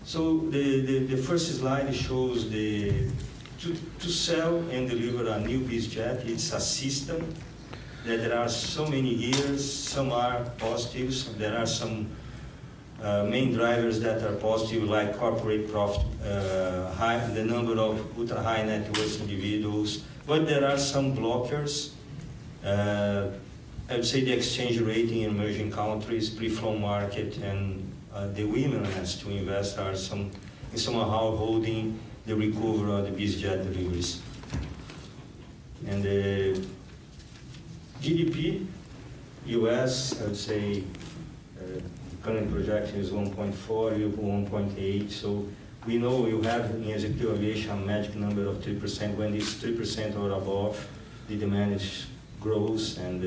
So the first slide shows to sell and deliver a new BizJet. It's a system that there are so many gears. Some are positives. There are some main drivers that are positive, like corporate profit, the number of ultra high net worth individuals. But there are some blockers. I would say the exchange rate in emerging countries, pre-flow market, and the willingness to invest are somehow holding the recovery of the BizJet deliveries. And the GDP, US, I would say, current projection is 1.4, Europe 1.8. So we know you have in executive aviation a magic number of 3%. When it's 3% or above, the demand grows, and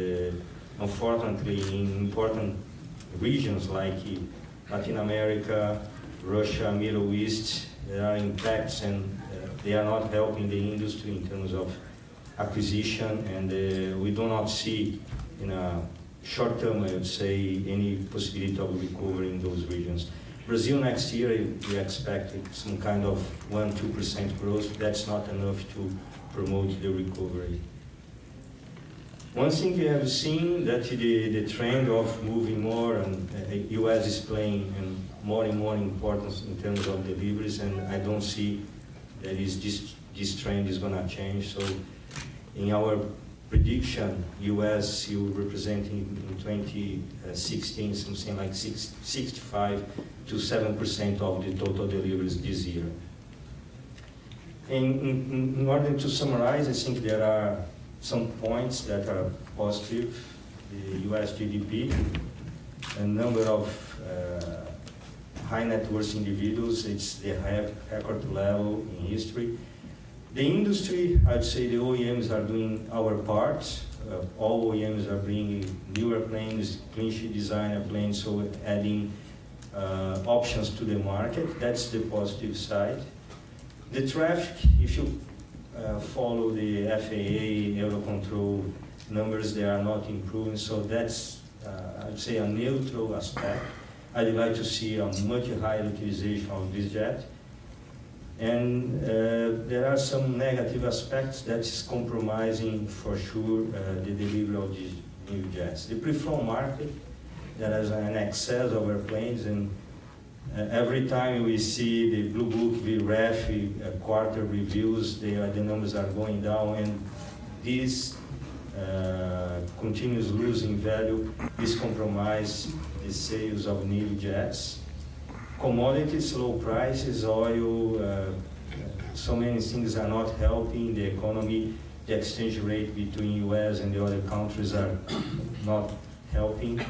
unfortunately, in important regions like Latin America, Russia, Middle East, there are impacts, and they are not helping the industry in terms of acquisition, and we do not see in a short term, I would say, any possibility of recovery in those regions. Brazil next year, we expect some kind of 1-2% growth. That's not enough to promote the recovery. One thing we have seen that the trend of moving more, and US is playing and more importance in terms of deliveries, and I don't see that this trend is going to change. So in our prediction, US will represent in 2016 something like 65 to 7% of the total deliveries this year. In order to summarize, I think there are some points that are positive. The US GDP, a number of high net worth individuals, it's the record level in history. The industry, I'd say the OEMs are doing our part. All OEMs are bringing newer planes, clean sheet designer planes, so adding options to the market. That's the positive side. The traffic, if you follow the FAA Eurocontrol numbers, they are not improving, so that's, I'd say, a neutral aspect. I'd like to see a much higher utilization of BizJet. And there are some negative aspects that's compromising, for sure, the delivery of these new jets. The pre-flow market, there is an excess of airplanes, and every time we see the Blue Book, VREF, quarter reviews, the numbers are going down, and this continues losing value. This compromises the sales of new jets. Commodities, low prices, oil, so many things are not helping the economy. The exchange rate between US and the other countries are not helping.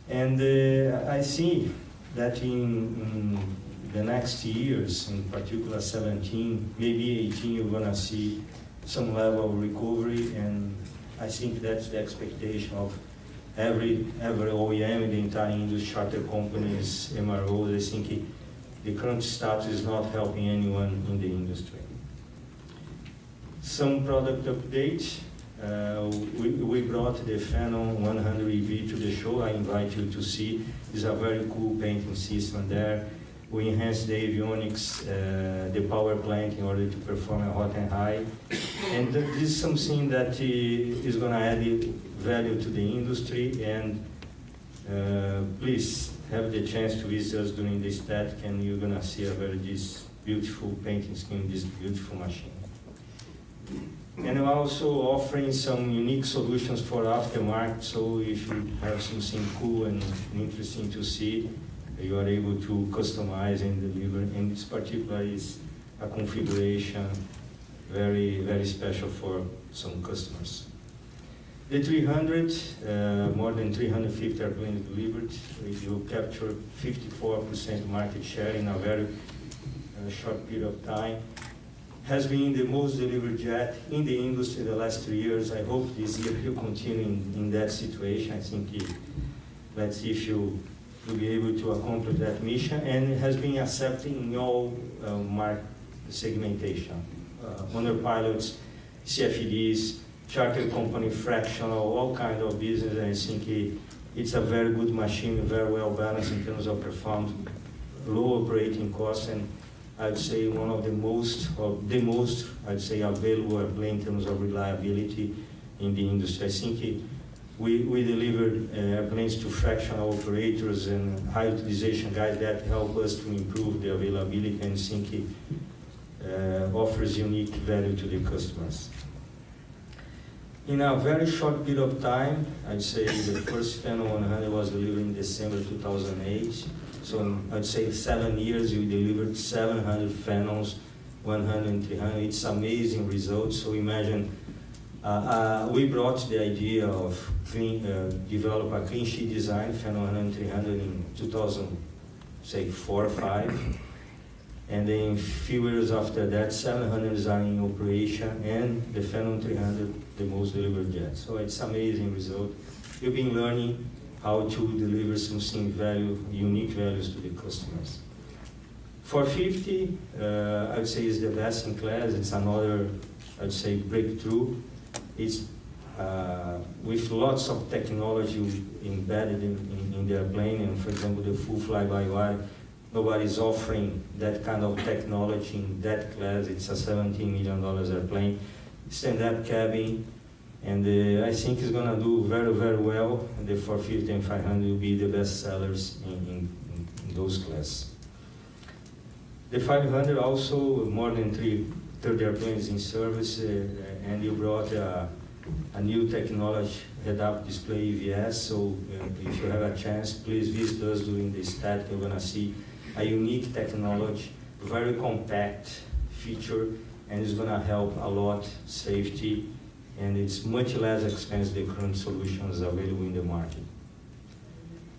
And I see that in the next years, in particular 17, maybe 18, you're gonna see some level of recovery, and I think that's the expectation of every OEM in the entire industry, charter companies, MROs. I think the current status is not helping anyone in the industry. Some product updates. We brought the Phenom 100 EV to the show. I invite you to see. It's a very cool painting system there. We enhanced the avionics, the power plant in order to perform a hot and high. And this is something that is going to add value to the industry. And please have the chance to visit us during this static, and you're going to see this beautiful painting scheme, this beautiful machine. And we're also offering some unique solutions for aftermarket, so if you have something cool and interesting to see, you are able to customize and deliver. And this particular is a configuration very, very special for some customers. The 300, more than 350 airplanes delivered. We will capture 54% market share in a very short period of time. Has been the most delivered jet in the industry the last 3 years. I hope this year will continue in that situation. I think let's see if you'll be able to accomplish that mission, and it has been accepting in all market segmentation. Owner pilots, CFDs, charter company, fractional, all kinds of business, and I think it's a very good machine, very well balanced in terms of performance, low operating costs, and I'd say one of the most, I'd say, available airplane in terms of reliability in the industry. I think we delivered airplanes to fractional operators and high utilization guys that help us to improve the availability, and think offers unique value to the customers. In a very short period of time, I'd say the first Phenom 100 was delivered in December 2008. So in, I'd say 7 years, we delivered 700 Phenoms, 100 and 300. It's amazing results. So imagine, we brought the idea of develop a clean sheet design, Phenom 100 and 300 in 2004 or 5. And then a few years after that, 700 are in operation, and the Phenom 300, the most delivered jet. So it's amazing result. We've been learning how to deliver something unique values to the customers. 450, I'd say, is the best in class. It's another, I'd say, breakthrough. It's with lots of technology embedded in the airplane, and for example, the full fly-by-wire. Nobody's offering that kind of technology in that class. It's a $17 million airplane, stand-up cabin, and I think it's going to do very, very well. And the 450 and 500 will be the best sellers in those classes. The 500 also, more than 30 airplanes in service, and you brought a new technology, head-up display EVS. So if you have a chance, please visit us during the static. You're going to see a unique technology, very compact feature, and it's going to help a lot safety, and it's much less expensive than current solutions available in the market.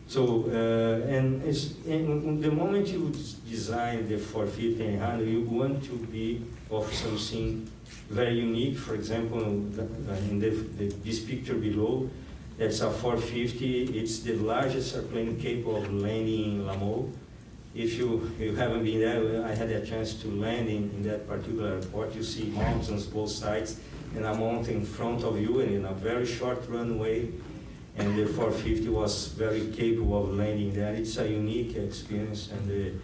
So, and in the moment you design the 450 and 100, you want to offer something very unique. For example, in this picture below, that's a 450. It's the largest airplane capable of landing in Lamoille. If you haven't been there, I had a chance to land in that particular airport. You see mountains both sides, and a mountain in front of you, and in a very short runway. And the 450 was very capable of landing there. It's a unique experience, and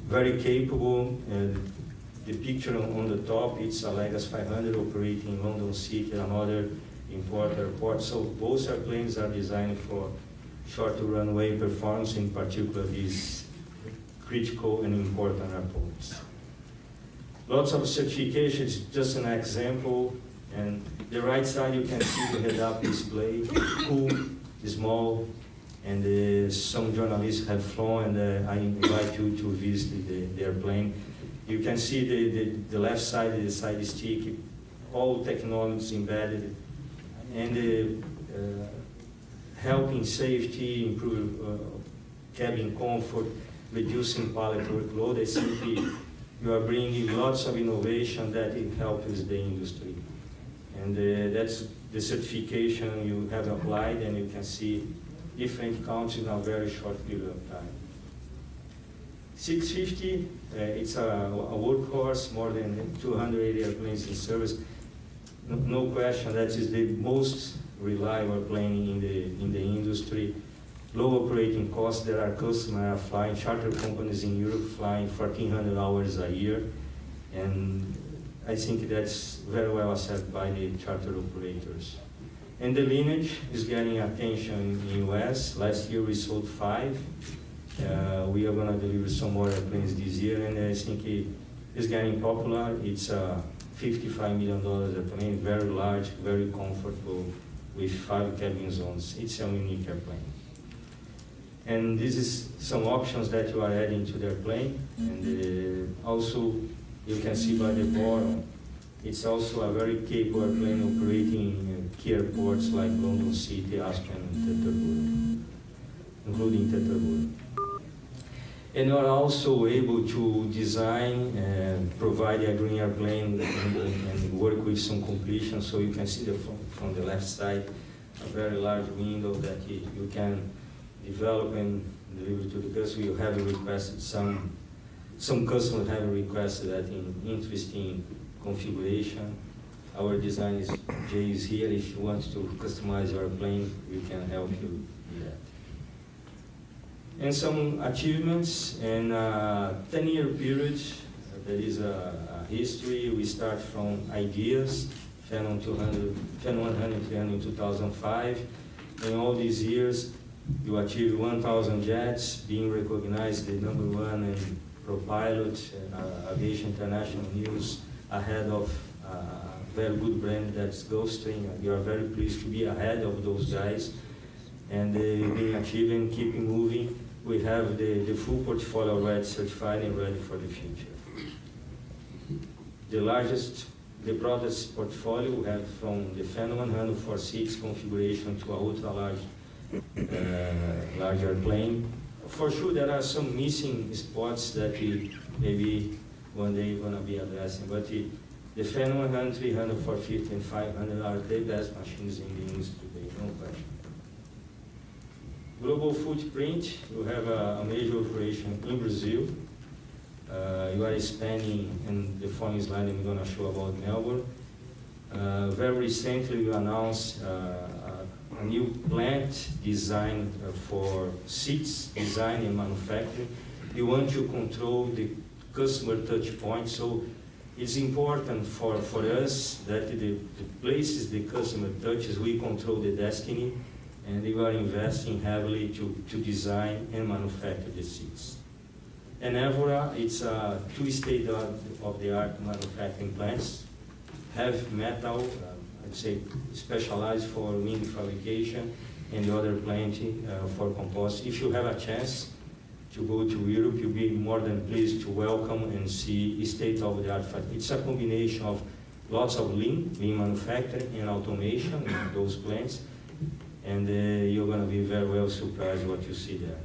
very capable. The picture on the top, it's a Legacy 500 operating in London City, another important airport. So both airplanes are designed for short runway performance, in particular these critical and important airports. Lots of certifications, just an example. And the right side, you can see the head-up display, cool, small, and some journalists have flown, and I invite you to visit the airplane. You can see the left side, the side stick, all technologies embedded, and helping safety, improve cabin comfort, reducing pilot workload. I think you are bringing lots of innovation that it helps the industry. And that's the certification you have applied, and you can see different countries in a very short period of time. 650, it's a workhorse, more than 280 airplanes in service. No question, that is the most reliable plane in the industry. Low operating costs. There are customers flying, charter companies in Europe flying 1,400 hours a year, and I think that's very well accepted by the charter operators. And the lineage is getting attention in the US. Last year we sold 5. We are going to deliver some more airplanes this year, and I think it's getting popular. It's a $55 million airplane, very large, very comfortable, with 5 cabin zones. It's a unique airplane. And this is some options that you are adding to the airplane. And also, you can see by the bottom, it's also a very capable airplane operating in key airports like London City, Aspen, and Teterboro, including Teterboro. And you are also able to design and provide a green airplane and work with some completion. So you can see from the left side, a very large window that you can develop and deliver to the customer. You have requested some customers have requested that in interesting configuration. Our design is, Jay is here. If you want to customize your plane, we can help you do that. And some achievements in a 10-year period. There is a history. We start from ideas, Fan 100, 300 in 2005. In all these years, you achieve 1,000 jets, being recognized the #1 in ProPilot, Aviation International News, ahead of a very good brand that's Gulfstream. We are very pleased to be ahead of those guys. And being achieving, keeping moving. We have the full portfolio already certified and ready for the future. The broadest portfolio we have from the Fan 100 4 seats configuration to a ultra large, larger plane. For sure, there are some missing spots that we maybe one day gonna be addressing, but the Fan 100, 300, 450, and 500 are the best machines in the industry today, no question. Global footprint, you have a major operation in Brazil. You are expanding, and the following slide I'm going to show about Melbourne. Very recently we announced a new plant designed for seats design and manufacturing. You want to control the customer touch point, so it's important for us that the places the customer touches, we control the destiny, and we are investing heavily to design and manufacture the seats. And Embraer, it's a 2 state-of-the-art manufacturing plants, have metal, I'd say specialized for wing fabrication, and the other plant for composite. If you have a chance to go to Europe, you'll be more than pleased to welcome and see state-of-the-art factory. It's a combination of lots of lean manufacturing and automation in those plants, and you're going to be very well surprised what you see there.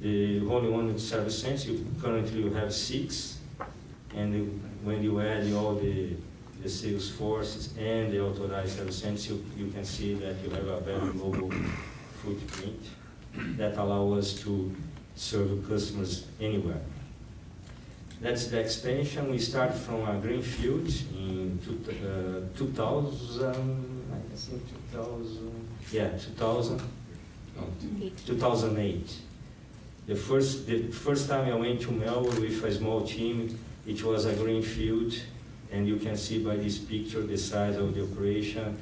The only one service centers, currently you have 6, and when you add all the sales forces and the authorized service centers, you can see that you have a very global footprint that allows us to serve customers anywhere. That's the expansion. We start from a greenfield in 2008. The first time I went to Melbourne with a small team, it was a greenfield, and you can see by this picture the size of the operation.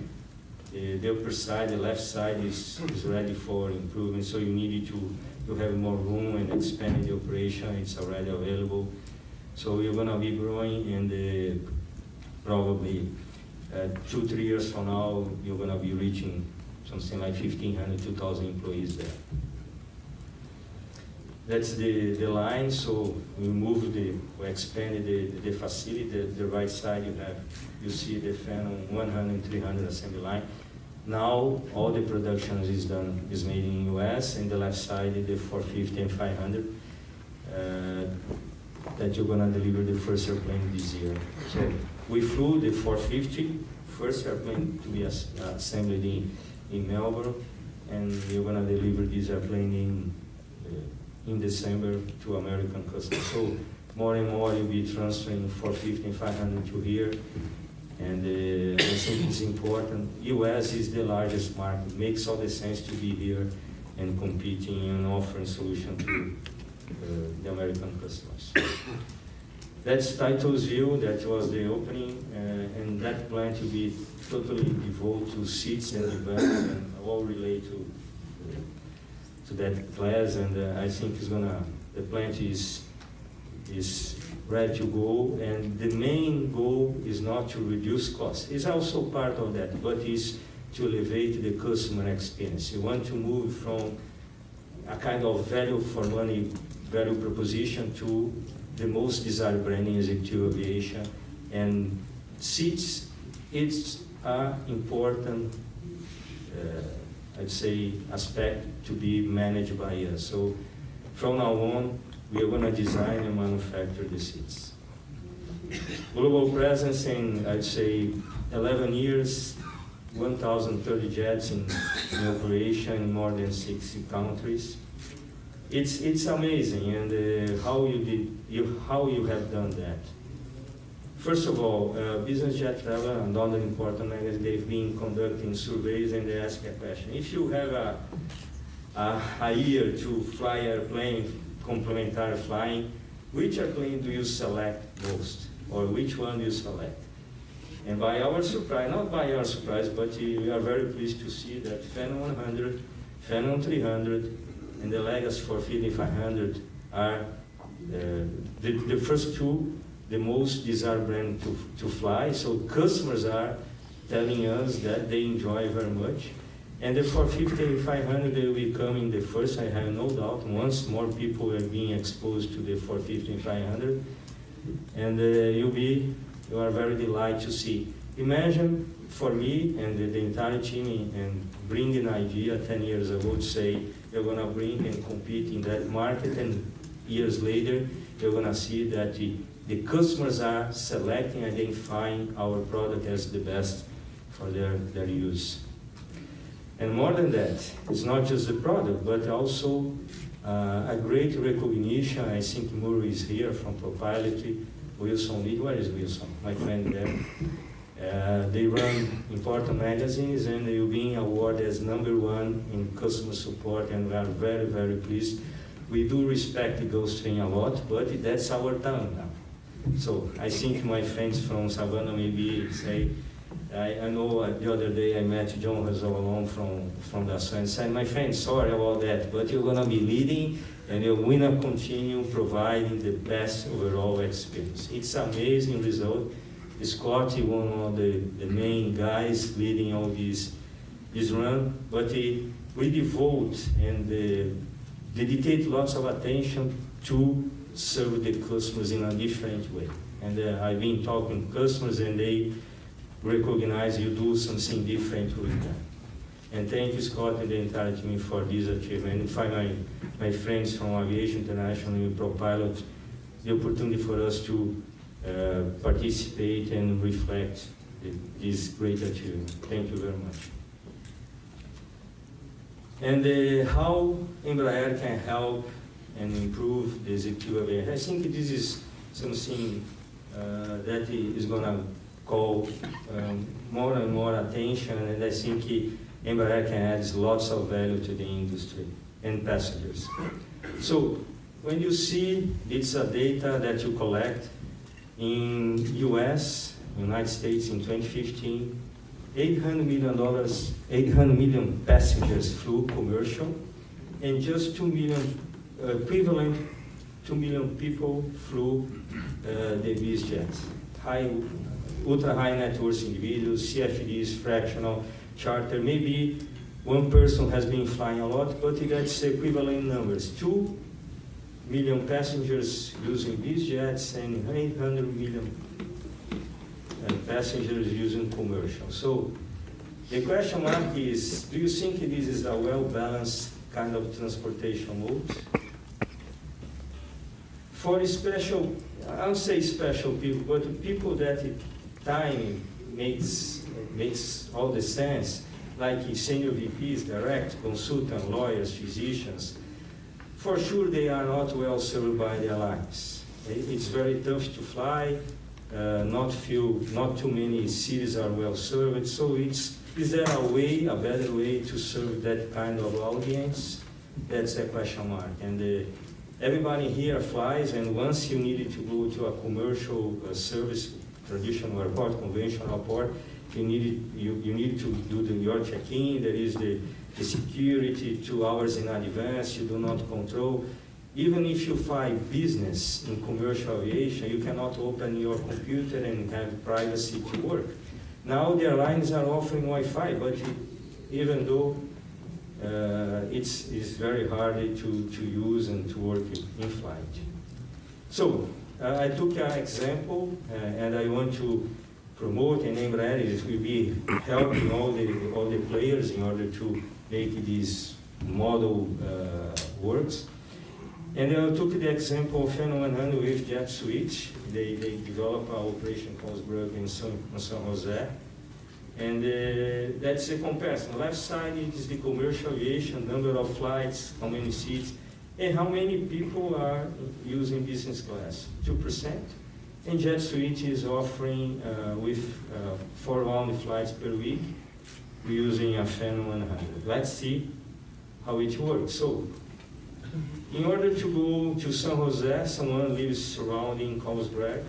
The upper side, the left side is ready for improvement, so you needed to have more room and expand the operation. It's already available. So we're going to be growing, and probably 2-3 years from now, you're going to be reaching something like 1,500, 2,000 employees there. That's the line, so we expanded the facility. The right side you see the Fan 100, 300 assembly line. Now all the production is made in US, and the left side the 450 and 500 that you're gonna deliver the first airplane this year. So we flew the 450, first airplane to be assembled in Melbourne, and we're gonna deliver this airplane in December to American customers. So more and more you'll be transferring 450 and 500 to here. And I think it's important. US is the largest market. It makes all the sense to be here and competing and offering solution to the American customers. That's Titusville. That was the opening. And that plant will be totally devoted to seats and development, and all relate to that class, and I think the plant is ready to go, and the main goal is not to reduce costs. It's also part of that, but is to elevate the customer experience. You want to move from a kind of value for money value proposition to the most desired brand in executive aviation, and seats, it's an important I'd say aspect to be managed by us. So from now on, we are going to design and manufacture the seats. Global presence in, I'd say, 11 years, 1,030 jets in operation in more than 60 countries. It's amazing, and how you have done that. First of all, Business Jet Traveler and other important magazines, they've been conducting surveys, and they ask a question. If you have a year to fly airplane, complementary flying, which airplane do you select most? Or which one do you select? And by our surprise, not by our surprise, but we are very pleased to see that Phenom 100, Phenom 300, and the Legacy 450-500 are the first two, the most desired brand to fly. So customers are telling us that they enjoy very much. And the 450-500 will be coming the first, I have no doubt, once more people are being exposed to the 450-500. And you are very delighted to see. Imagine for me and the entire team and bring an idea 10 years ago to say you're going to bring and compete in that market, and years later you're going to see that the customers are selecting, identifying our product as the best for their use. And more than that, it's not just the product, but also a great recognition. I think Murray is here from Propility. Wilson Lee, where is Wilson? My friend there. They run important magazines, and they're being awarded as #1 in customer support, and we are very, very pleased. We do respect the Gulfstream a lot, but that's our town now. So I think my friends from Savannah maybe say, I know the other day I met John Hazalon from Dassault and said, my friend, sorry about that, but you're going to be leading and you're going to continue providing the best overall experience. It's an amazing result. Scott is one of the main guys leading all this run, but we devote and dedicate lots of attention to serve the customers in a different way. And I've been talking to customers, and they recognize you do something different with them. And thank you, Scott, and the entire team for this achievement. And finally, my friends from Aviation International and ProPilot, the opportunity for us to participate and reflect this great achievement. Thank you very much. And how Embraer can help and improve the executive aviation. I think this is something that is going to call more and more attention, and I think Embraer can add lots of value to the industry and passengers. So when you see it's a data that you collect in US, United States in 2015, $800 million passengers flew commercial, and just 2 million, equivalent 2 million people flew the business jets. Ultra high net worth individuals, CFDs, fractional, charter. Maybe one person has been flying a lot, but that's equivalent numbers. 2 million passengers using business jets and 800 million passengers using commercial. So the question mark is, do you think this is a well-balanced kind of transportation mode? For special, I don't say special people, but people that time makes all the sense, like senior VPs, direct, consultant, lawyers, physicians. For sure, they are not well served by the airlines. It's very tough to fly. Not too many cities are well served. So is there a better way to serve that kind of audience? That's a question mark. And everybody here flies, and once you needed to go to a commercial service, traditional airport, conventional airport, you need to do your check-in. There is the security 2 hours in advance. You do not control. Even if you fly business in commercial aviation, you cannot open your computer and have privacy to work. Now the airlines are offering Wi-Fi, but even though it's very hard to use and to work in flight. So I took an example, and I want to promote, and Embraer will be helping all the players in order to make this model works. And I took the example of Phenom 100 with Jet Switch. They developed an operation called Brugge in San Jose. And that's a comparison. Left side is the commercial aviation, number of flights, how many seats, and how many people are using business class, 2%. And Jet Switch is offering with 4 round flights per week using a Phenom 100. Let's see how it works. So, in order to go to San Jose, someone lives surrounding Carlsbad,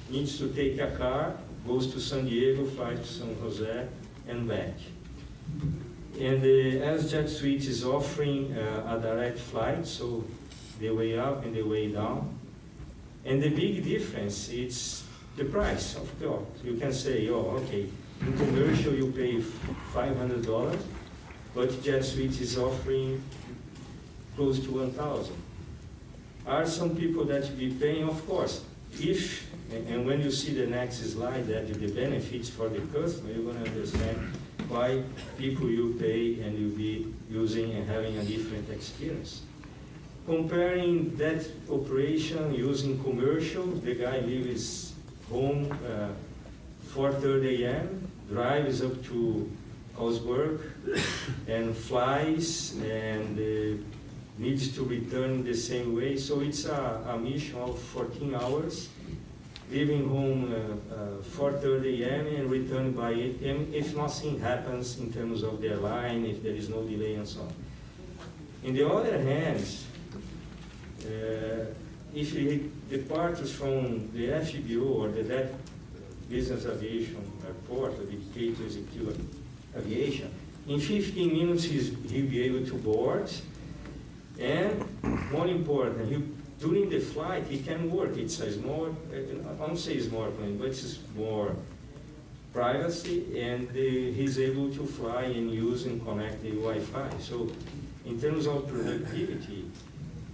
needs to take a car, goes to San Diego, flies to San Jose, and back. And as Jet Suite is offering a direct flight, so the way up and the way down, and the big difference is the price, of course. You can say, oh, okay, in commercial you pay $500, but Jet Suite is offering close to 1,000. Are some people that will be paying? Of course. If, and when you see the next slide, that the benefits for the customer, you're going to understand why people will pay and will be using and having a different experience. Comparing that operation using commercial, the guy leaves home 4:30 a.m., drives up to Carlsbad and flies and needs to return the same way. So it's a mission of 14 hours, leaving home 4:30 a.m. and return by 8 a.m. if nothing happens in terms of the airline, if there is no delay and so on. On the other hand, if he departs from the FBO or that business aviation airport, or the K2 aviation, in 15 minutes he'll be able to board, and more important, during the flight he can work. It's a small, I don't say small plane, but it's more privacy, and he's able to fly and use and connect the Wi-Fi. So in terms of productivity,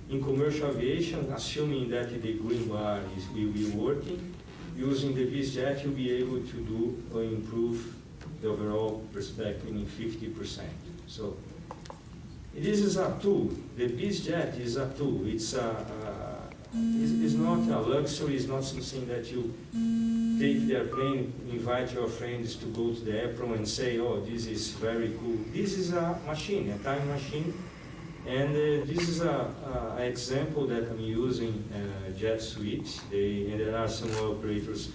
in commercial aviation, assuming that the green bar will be working, using the BizJet, you'll be able to do or improve the overall perspective in 50%. So this is a tool. The BizJet is a tool. It's not a luxury. It's not something that you take the airplane, invite your friends to go to the airport and say, oh, this is very cool. This is a machine, a time machine. And this is an example that I'm using Jet Suite. And there are some operators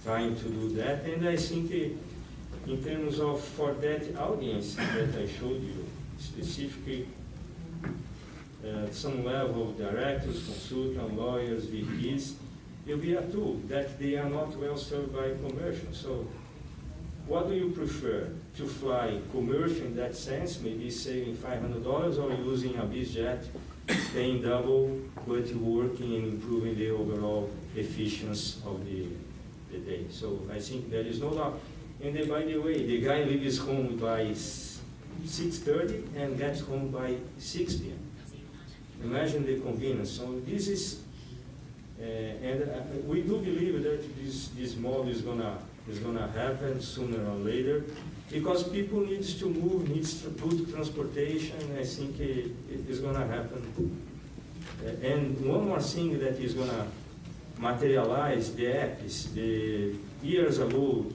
trying to do that. And I think in terms of, for that audience that I showed you, specifically some level of directors, consultants, lawyers, VPs, will be a tool that they are not well served by commercial. So what do you prefer? To fly commercial in that sense, maybe saving $500, or using a BizJet, paying double, but working and improving the overall efficiency of the day. So I think there is no doubt. And then, by the way, the guy leaves home by 6:30 and gets home by 6 p.m. Imagine the convenience. So this is, we do believe that this model is gonna happen sooner or later, because people needs to move, needs to good transportation. I think it is gonna happen. And one more thing that is gonna materialize, the apps. Years ago,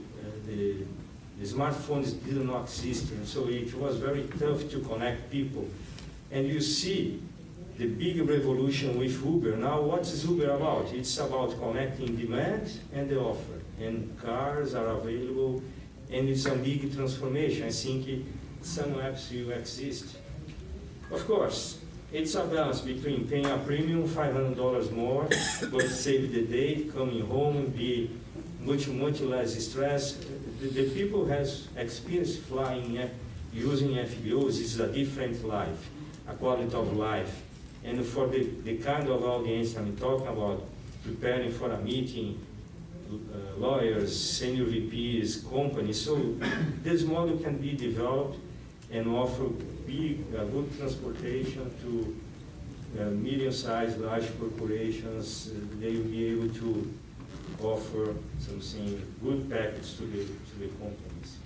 the smartphones did not exist, and so it was very tough to connect people. And you see the big revolution with Uber. Now, what is Uber about? It's about connecting demand and the offer. And cars are available, and it's a big transformation. I think some apps will exist. Of course, it's a balance between paying a premium, $500 more, but save the day, coming home, and be much less stress. The people has experience flying, using FBOs. It's a different life, a quality of life. And for the kind of audience I'm talking about, preparing for a meeting, lawyers, senior VPs, companies, so this model can be developed and offer good transportation to medium-sized, large corporations. They will be able to offer something good package to the companies.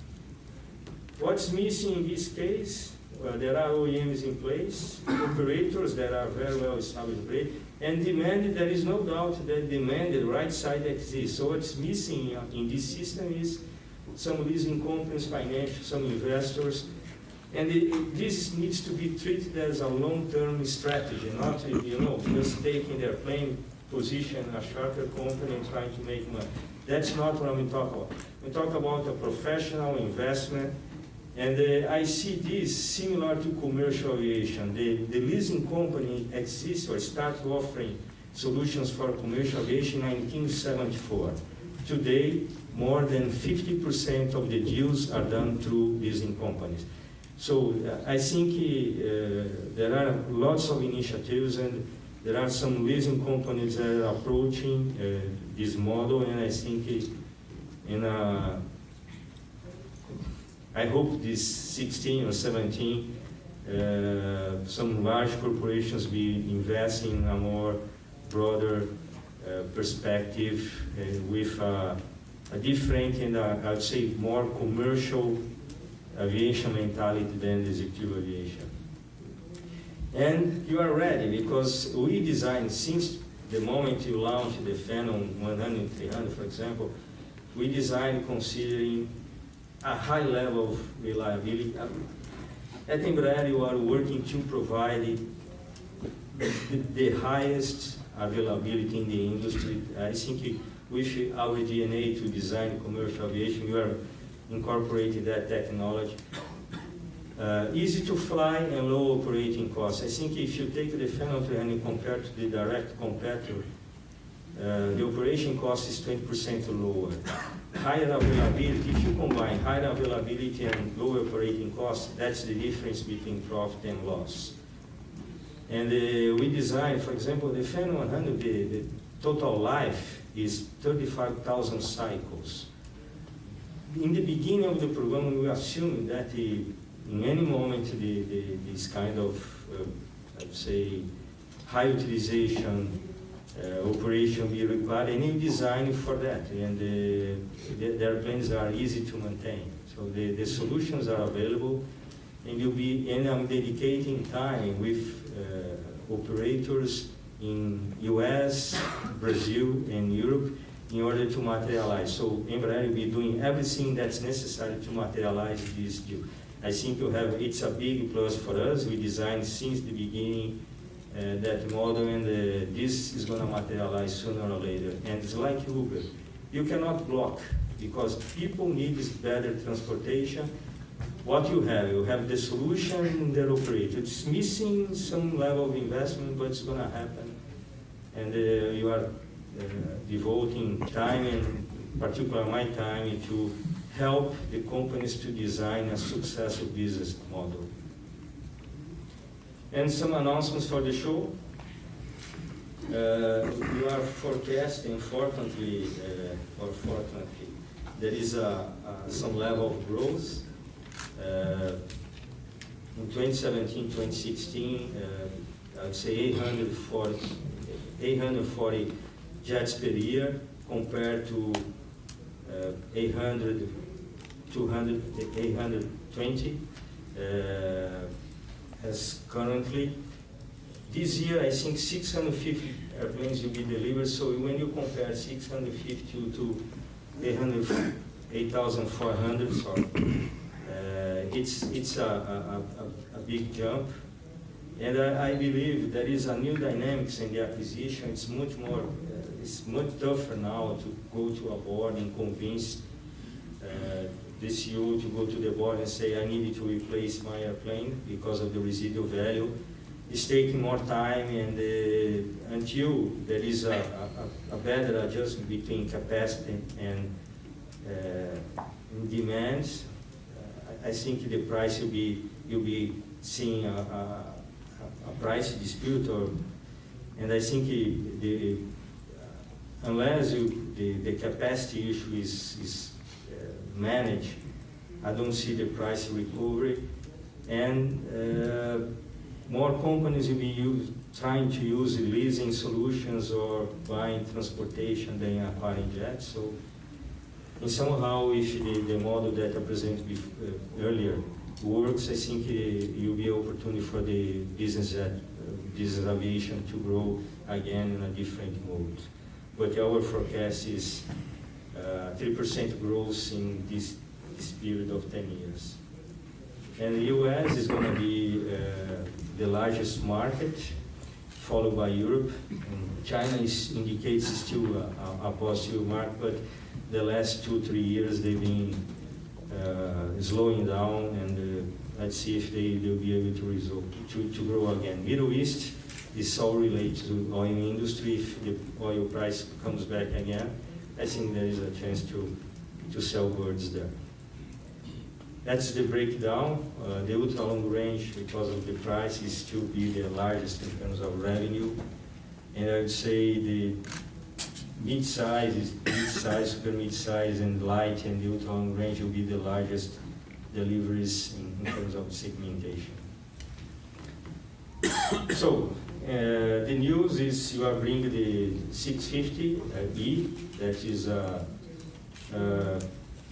What's missing in this case? There are OEMs in place, operators that are very well established, and demand. There is no doubt that demand, the right side exists. So what's missing in this system is some leasing companies, financial, some investors, and this needs to be treated as a long-term strategy, not just taking their plane position a charter company and trying to make money. That's not what I'm talking about. We talk about a professional investment And I see this similar to commercial aviation. The leasing company exists or started offering solutions for commercial aviation in 1974. Today, more than 50% of the deals are done through leasing companies. So I think there are lots of initiatives, and there are some leasing companies that are approaching this model, and I think I hope this 16 or 17, some large corporations will invest in a more broader perspective with a different and I would say more commercial aviation mentality than the executive aviation. And you are ready because we designed, since the moment you launched the Phenom 100, 300, for example, we designed considering a high level of reliability. At Embraer, you are working to provide the highest availability in the industry. I think with our DNA to design commercial aviation, we are incorporating that technology. Easy to fly and low operating costs. I think if you take the Phenom 300 compared to the direct competitor, the operation cost is 20% lower. Higher availability, if you combine higher availability and lower operating costs, that's the difference between profit and loss. And we designed, for example, the Phenom 100, the total life is 35,000 cycles. In the beginning of the program, we assumed that in any moment this kind of, I'd say, high utilization operation be required, and you design for that, and the airplanes are easy to maintain. So the solutions are available, and I'm dedicating time with operators in US, Brazil, and Europe in order to materialize. So Embraer will be doing everything that's necessary to materialize this deal. I think it's a big plus for us. We designed since the beginning that model, and this is going to materialize sooner or later. And it's like Uber. You cannot block, because people need this better transportation. What you have the solution that operates. It's missing some level of investment, but it's going to happen. And you are devoting time, and particularly my time, to help the companies to design a successful business model. And some announcements for the show. We are forecasting, fortunately, there is some level of growth. In 2017, 2016, I would say 840 jets per year compared to 800, 200, 820 as currently. This year, I think 650 airplanes will be delivered. So when you compare 650 to 8,400, it's a big jump. And I believe there is a new dynamics in the acquisition. It's much more, it's much tougher now to go to a board and convince the CEO to go to the board and say, I need to replace my airplane because of the residual value. It's taking more time, and until there is a better adjustment between capacity and demands, I think the price you'll be seeing a price dispute, and I think unless the capacity issue is managed, I don't see the price recovery, and more companies will be trying to use leasing solutions or buying transportation than acquiring jets. So, and somehow, if the model that I presented earlier works, I think it will be an opportunity for the business aviation to grow again in a different mode. But our forecast is 3% growth in this period of 10 years. And the US is going to be the largest market, followed by Europe. And China indicates still a positive market, but the last 2-3 years they've been slowing down, and let's see if they'll be able to grow again. Middle East is all related to oil industry. If the oil price comes back again, I think there is a chance to sell birds there. That's the breakdown. The ultra long range, because of the price, is still be the largest in terms of revenue. And I would say the mid-size, super mid-size, and light, and the ultra long range will be the largest deliveries in terms of segmentation. So the news is you are bringing the 650E, that is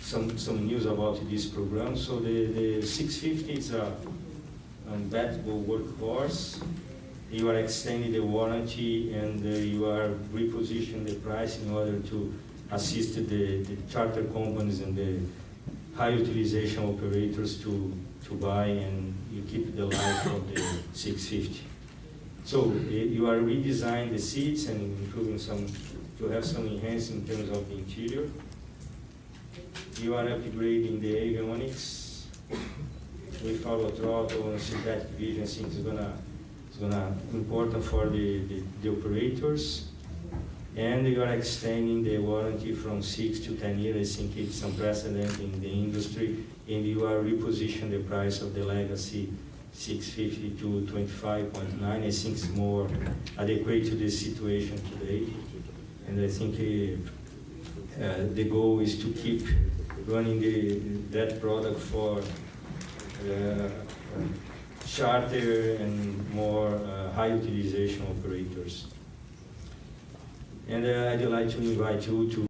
some news about this program. So the 650 is a compatible workhorse. You are extending the warranty, and you are repositioning the price in order to assist the charter companies and the high utilization operators to buy, and you keep the life of the 650. So you are redesigning the seats and improving to have some enhancement in terms of the interior. You are upgrading the avionics with auto throttle and synthetic vision. I think it's gonna important for the operators. And you are extending the warranty from 6 to 10 years. I think it's unprecedented in the industry. And you are repositioning the price of the legacy 650 to 25.9. I think it's more adequate to the situation today. And I think the goal is to keep running that product for charter and more high utilization operators. And I'd like to invite you to